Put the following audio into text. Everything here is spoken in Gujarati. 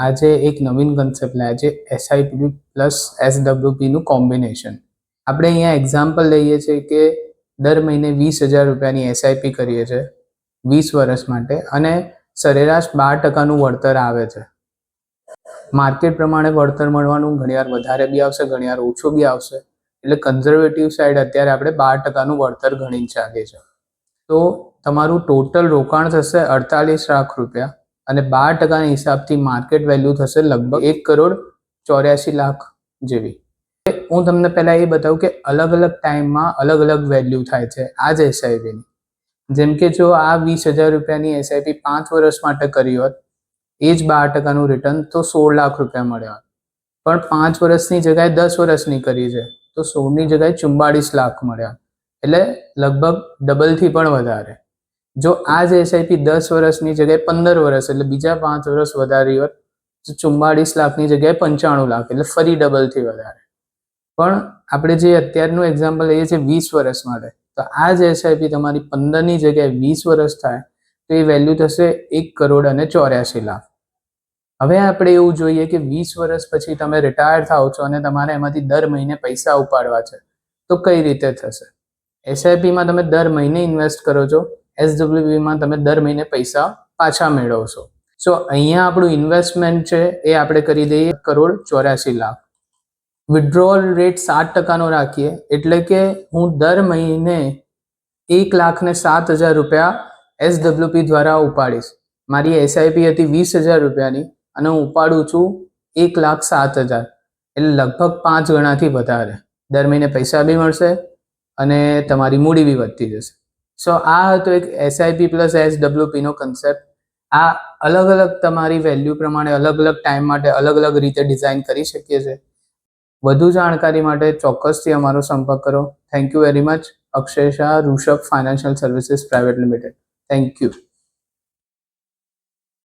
આજે એક નવીન કન્સેપ્ટ લાયા છે એસઆઈપી પ્લસ એસડબ્લ્યુપીનું કોમ્બિનેશન. આપણે અહીંયા એક્ઝામ્પલ લઈએ છીએ કે દર મહિને 20,000 રૂપિયાની એસઆઈપી કરીએ છીએ 20 વર્ષ માટે અને સરેરાશ 12% વળતર આવે છે. માર્કેટ પ્રમાણે વળતર મળવાનું ઘણીવાર વધારે બી આવશે, ઘણીવાર ઓછું બી આવશે. એટલે કન્ઝર્વેટિવ સાઈડ અત્યારે આપણે 12%નું વળતર ગણીને ચાલીએ છીએ. તો તમારું ટોટલ રોકાણ થશે 48 લાખ રૂપિયા અને 12%ના હિસાબથી માર્કેટ વેલ્યુ થશે લગભગ 1,84,00,000 જેવી. હું તમને પહેલા એ બતાવું કે અલગ અલગ ટાઈમમાં અલગ અલગ વેલ્યુ થાય છે આ જ એસઆઈપીની. જેમ કે જો આ 20,000 રૂપિયાની એસઆઈપી 5 વર્ષ માટે કરી હોત, એ જ 12%નું રિટર્ન તો 16 લાખ રૂપિયા મળ્યા હોત. પણ 5 વર્ષની જગ્યાએ 10 વર્ષની કરી છે તો 16ની જગ્યાએ 44 લાખ મળ્યા. એટલે લગભગ ડબલથી પણ વધારે. જો આ જ એસઆઈપી 10 વર્ષની જગ્યાએ 15 વર્ષ એટલે બીજા 5 વર્ષ વધારી હોત તો 44 લાખની જગ્યાએ 95 લાખ એટલે ફરી ડબલથી વધારે. પણ આપણે જે અત્યારનું એક્ઝામ્પલ લઈએ છીએ 20 વર્ષ માટે, તો આ જ એસઆઈપી તમારી 15ની જગ્યાએ 20 વર્ષ થાય તો એ વેલ્યુ થશે 1,84,00,000. હવે આપણે એવું જોઈએ કે 20 વર્ષ પછી તમે રિટાયર થાવ છો અને તમારે એમાંથી દર મહિને પૈસા ઉપાડવા છે તો કઈ રીતે થશે? એસઆઈપીમાં તમે દર મહિને ઇન્વેસ્ટ કરો છો, એસડબ્લ્યુપીમાં તમે દર મહિને પૈસા પાછા મેળવશો. સો અહીંયા આપણું ઇન્વેસ્ટમેન્ટ છે એ આપણે કરી દઈએ 1,84,00,000. વિડ્રોઅલ રેટ 7%નો રાખીએ એટલે કે હું દર મહિને 1,07,000 રૂપિયા એસડબ્લ્યુપી દ્વારા ઉપાડીશ. મારી એસઆઈપી હતી 20,000 રૂપિયાની અને હું ઉપાડું છું 1,07,000 એટલે લગભગ 5 ગણાથી વધારે. દર મહિને પૈસા બી મળશે અને તમારી મૂડી બી વધતી જશે. સો આ હતો એક એસઆઈપી પ્લસ એસડબ્લ્યુપીનો કન્સેપ્ટ. આ અલગ અલગ તમારી વેલ્યુ પ્રમાણે અલગ અલગ ટાઈમ માટે અલગ અલગ રીતે ડિઝાઇન કરી શકીએ છીએ. વધુ જાણકારી માટે ચોક્કસથી અમારો સંપર્ક કરો. Thank you very much. Akshay Shah, Rishabh financial services private limited. Thank you.